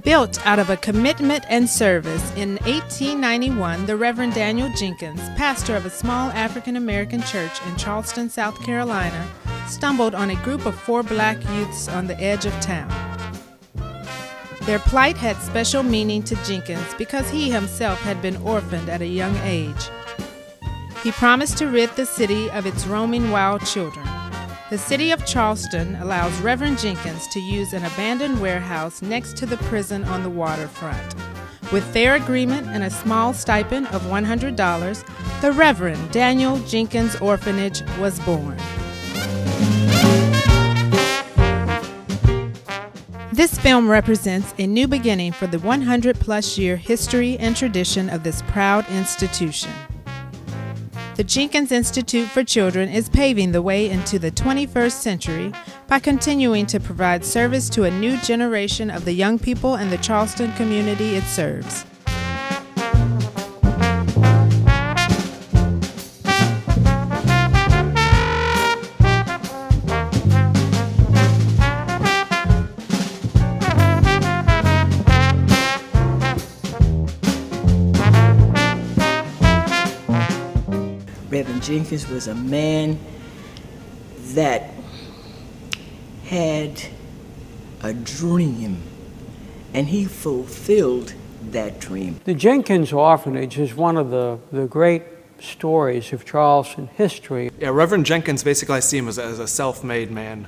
Built out of a commitment and service, in 1891, the Reverend Daniel Jenkins, pastor of a small African-American church in Charleston, South Carolina, stumbled on a group of 4 black youths on the edge of town. Their plight had special meaning to Jenkins because he himself had been orphaned at a young age. He promised to rid the city of its roaming wild children. The city of Charleston allows Reverend Jenkins to use an abandoned warehouse next to the prison on the waterfront. With their agreement and a small stipend of $100, the Reverend Daniel Jenkins Orphanage was born. This film represents a new beginning for the 100-plus year history and tradition of this proud institution. The Jenkins Institute for Children is paving the way into the 21st century by continuing to provide service to a new generation of the young people and the Charleston community it serves. Reverend Jenkins was a man that had a dream, and he fulfilled that dream. The Jenkins Orphanage is one of the great stories of Charleston history. Yeah, Reverend Jenkins, basically I see him as a self-made man.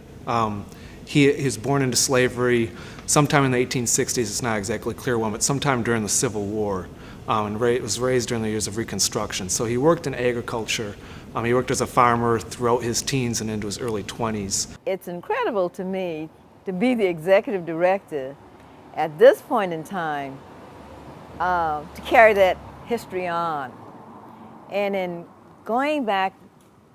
He was born into slavery sometime in the 1860s, it's not exactly clear when, but sometime during the Civil War. And was raised during the years of Reconstruction. So he worked in agriculture. He worked as a farmer throughout his teens and into his early 20s. It's incredible to me to be the executive director at this point in time to carry that history on. And in going back,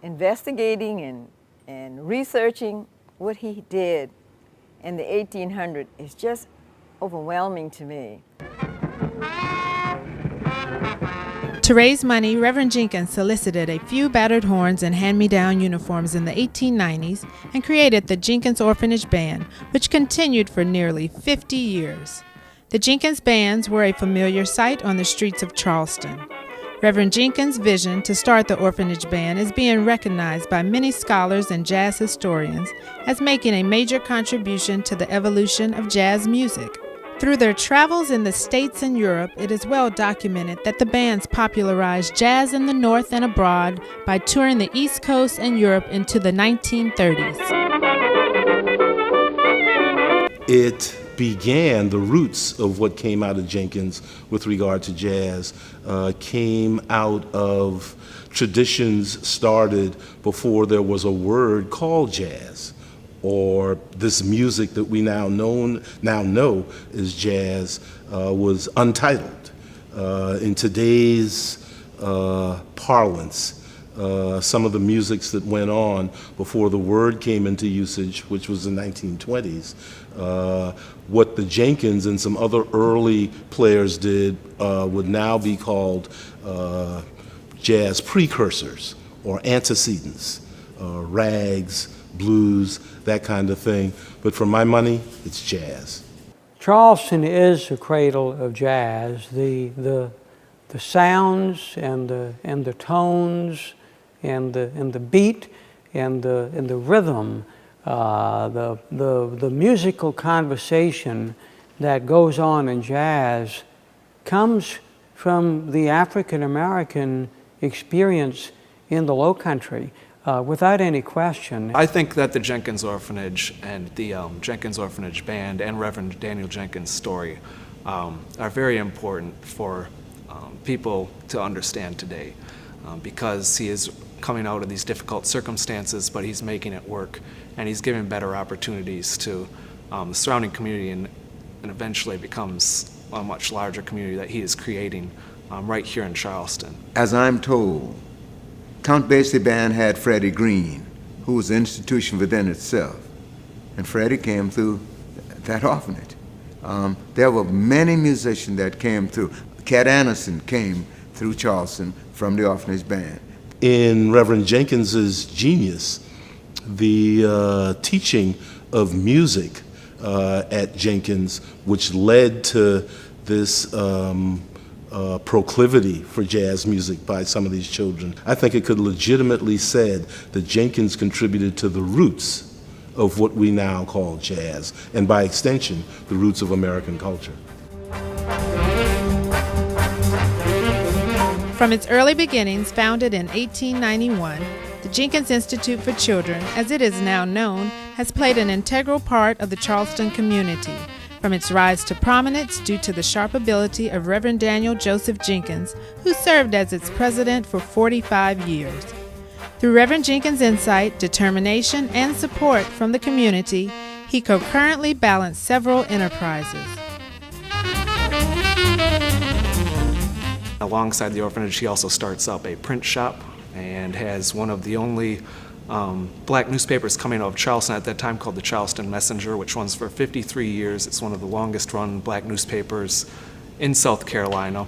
investigating and researching what he did in the 1800s is just overwhelming to me. To raise money, Reverend Jenkins solicited a few battered horns and hand-me-down uniforms in the 1890s and created the Jenkins Orphanage Band, which continued for nearly 50 years. The Jenkins Bands were a familiar sight on the streets of Charleston. Reverend Jenkins' vision to start the Orphanage Band is being recognized by many scholars and jazz historians as making a major contribution to the evolution of jazz music. Through their travels in the States and Europe, it is well documented that the bands popularized jazz in the North and abroad by touring the East Coast and Europe into the 1930s. It began, the roots of what came out of Jenkins with regard to jazz came out of traditions started before there was a word called jazz, or this music that we now know as jazz, was untitled. In today's parlance, some of the musics that went on before the word came into usage, which was the 1920s, what the Jenkins and some other early players did would now be called jazz precursors or antecedents, rags, blues, that kind of thing. But for my money, it's jazz. Charleston is the cradle of jazz. The sounds and the tones and the beat and the rhythm, the musical conversation that goes on in jazz comes from the African American experience in the Low Country. Without any question. I think that the Jenkins Orphanage and the Jenkins Orphanage Band and Reverend Daniel Jenkins' story are very important for people to understand today because he is coming out of these difficult circumstances, but he's making it work, and he's giving better opportunities to the surrounding community, and eventually becomes a much larger community that he is creating right here in Charleston. As I'm told, Count Basie Band had Freddie Green, who was an institution within itself. And Freddie came through that orphanage. There were many musicians that came through. Cat Anderson came through Charleston from the Orphanage Band. In Reverend Jenkins's genius, the teaching of music at Jenkins, which led to this proclivity for jazz music by some of these children. I think it could legitimately said that Jenkins contributed to the roots of what we now call jazz, and by extension, the roots of American culture. From its early beginnings, founded in 1891, the Jenkins Institute for Children, as it is now known, has played an integral part of the Charleston community, from its rise to prominence due to the sharp ability of Reverend Daniel Joseph Jenkins, who served as its president for 45 years. Through Reverend Jenkins' insight, determination, and support from the community, he concurrently balanced several enterprises. Alongside the orphanage, he also starts up a print shop and has one of the only black newspapers coming out of Charleston at that time called the Charleston Messenger, which runs for 53 years. It's one of the longest run black newspapers in South Carolina.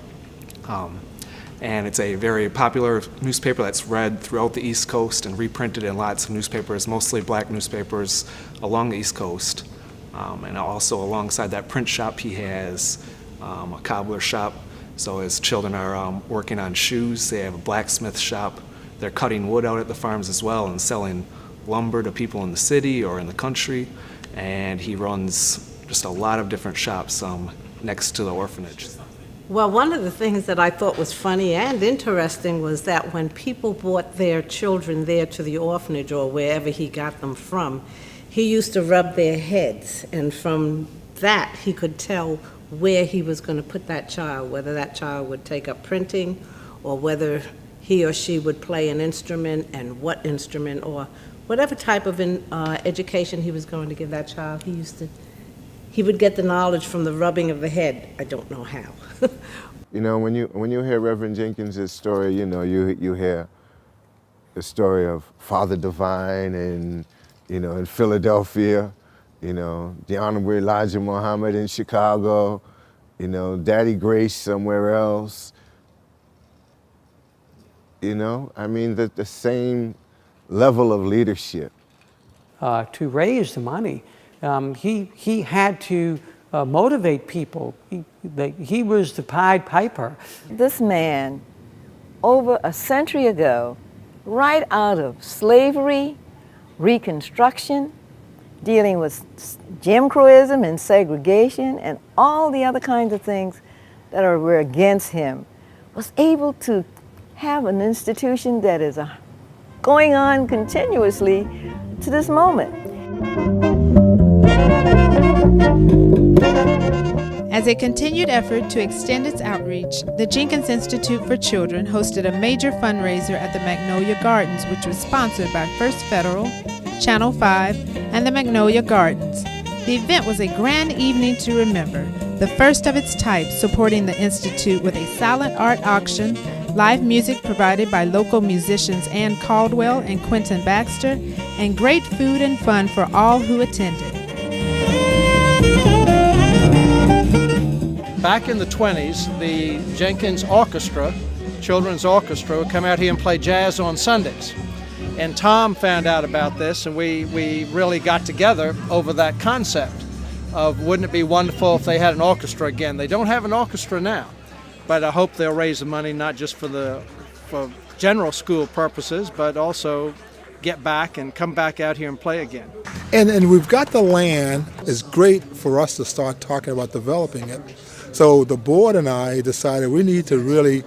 And it's a very popular newspaper that's read throughout the East Coast and reprinted in lots of newspapers, mostly black newspapers along the East Coast. And also alongside that print shop, he has a cobbler shop. So his children are working on shoes. They have a blacksmith shop. They're cutting wood out at the farms as well and selling lumber to people in the city or in the country. And he runs just a lot of different shops next to the orphanage. Well, one of the things that I thought was funny and interesting was that when people brought their children there to the orphanage or wherever he got them from, he used to rub their heads, and from that he could tell where he was going to put that child, whether that child would take up printing or whether he or she would play an instrument, and what instrument, or whatever type of education he was going to give that child. He would get the knowledge from the rubbing of the head. I don't know how. You know, when you hear Reverend Jenkins' story, you know, you hear the story of Father Divine in Philadelphia, you know, the Honorable Elijah Muhammad in Chicago, you know, Daddy Grace somewhere else. You know, I mean, the same level of leadership. To raise the money, he had to motivate people. He was the Pied Piper. This man, over a century ago, right out of slavery, Reconstruction, dealing with Jim Crowism and segregation and all the other kinds of things that were against him, was able to have an institution that is going on continuously to this moment. As a continued effort to extend its outreach, the Jenkins Institute for Children hosted a major fundraiser at the Magnolia Gardens, which was sponsored by First Federal, Channel 5, and the Magnolia Gardens. The event was a grand evening to remember, the first of its type, supporting the Institute with a silent art auction, live music provided by local musicians Ann Caldwell and Quentin Baxter, and great food and fun for all who attended. Back in the 20s, the Jenkins Orchestra, children's orchestra, would come out here and play jazz on Sundays. And Tom found out about this, and we really got together over that concept of wouldn't it be wonderful if they had an orchestra again. They don't have an orchestra now, but I hope they'll raise the money not just for general school purposes, but also get back and come back out here and play again. And we've got the land. It's great for us to start talking about developing it. So the board and I decided we need to really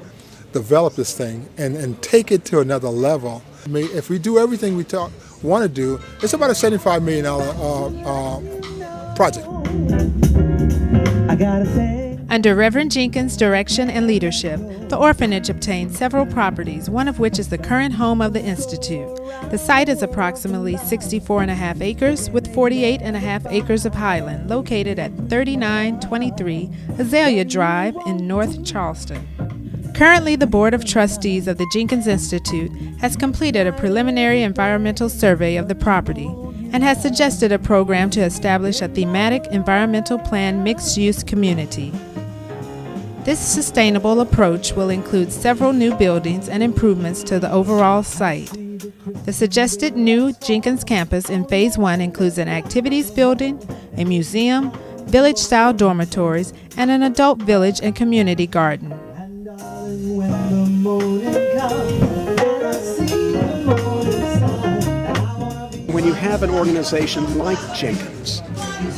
develop this thing and take it to another level. I mean, if we do everything we want to do, it's about a $75 million project. Under Reverend Jenkins' direction and leadership, the orphanage obtained several properties, one of which is the current home of the Institute. The site is approximately 64.5 acres with 48.5 acres of highland, located at 3923 Azalea Drive in North Charleston. Currently, the Board of Trustees of the Jenkins Institute has completed a preliminary environmental survey of the property and has suggested a program to establish a thematic environmental plan mixed-use community. This sustainable approach will include several new buildings and improvements to the overall site. The suggested new Jenkins campus in Phase 1 includes an activities building, a museum, village-style dormitories, and an adult village and community garden. When you have an organization like Jenkins,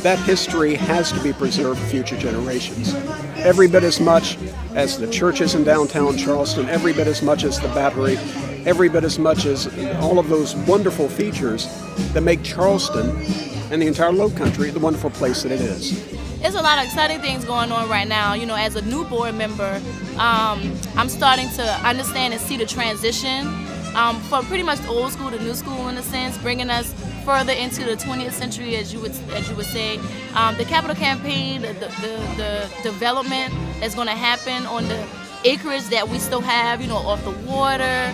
that history has to be preserved for future generations. Every bit as much as the churches in downtown Charleston, every bit as much as the Battery, every bit as much as all of those wonderful features that make Charleston and the entire Lowcountry the wonderful place that it is. There's a lot of exciting things going on right now. You know, as a new board member, I'm starting to understand and see the transition from pretty much old school to new school in a sense, bringing us further into the 20th century, as you would say. The capital campaign, the development that's going to happen on the acreage that we still have, you know, off the water,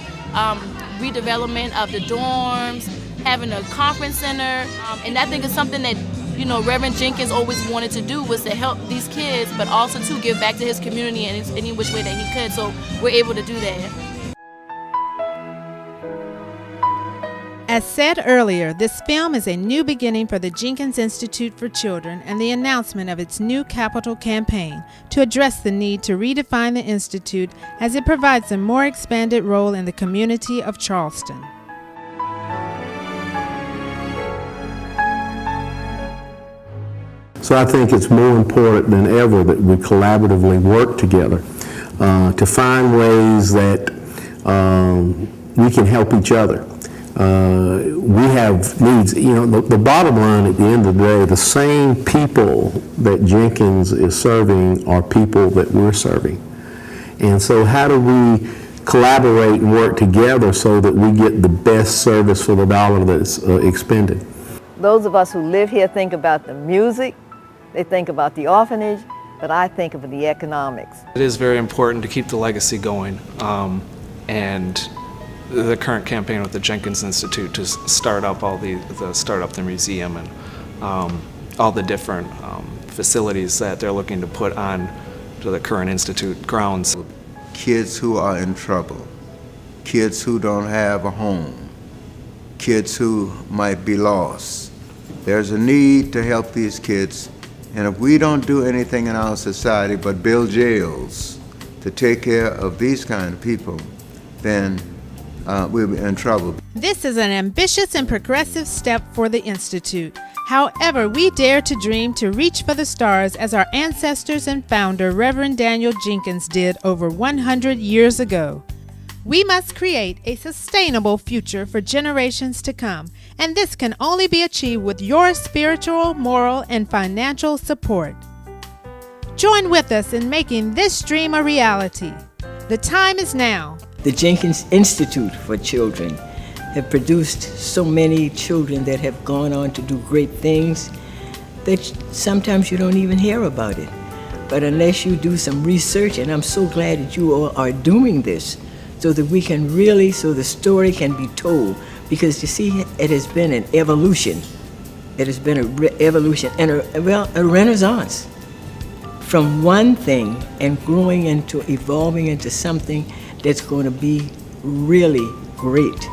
redevelopment of the dorms, having a conference center, and I think it's something that, you know, Reverend Jenkins always wanted to do, was to help these kids, but also to give back to his community in any which way that he could. So we're able to do that. As said earlier, this film is a new beginning for the Jenkins Institute for Children and the announcement of its new capital campaign to address the need to redefine the Institute as it provides a more expanded role in the community of Charleston. So I think it's more important than ever that we collaboratively work together to find ways that we can help each other. We have needs. You know, the bottom line at the end of the day, the same people that Jenkins is serving are people that we're serving. And so how do we collaborate and work together so that we get the best service for the dollar that's expended? Those of us who live here think about the music, they think about the orphanage, but I think of the economics. It is very important to keep the legacy going, and the current campaign with the Jenkins Institute to start up the museum and all the different facilities that they're looking to put on to the current institute grounds. Kids who are in trouble, kids who don't have a home, kids who might be lost. There's a need to help these kids, and if we don't do anything in our society but build jails to take care of these kind of people, then we'll be in trouble. This is an ambitious and progressive step for the Institute. However, we dare to dream to reach for the stars as our ancestors and founder, Reverend Daniel Jenkins, did over 100 years ago. We must create a sustainable future for generations to come, and this can only be achieved with your spiritual, moral, and financial support. Join with us in making this dream a reality. The time is now. The Jenkins Institute for Children have produced so many children that have gone on to do great things that sometimes you don't even hear about it. But unless you do some research, and I'm so glad that you all are doing this, so that we can really, so the story can be told. Because you see, it has been an evolution. It has been an evolution and a renaissance from one thing and growing into, evolving into something that's going to be really great.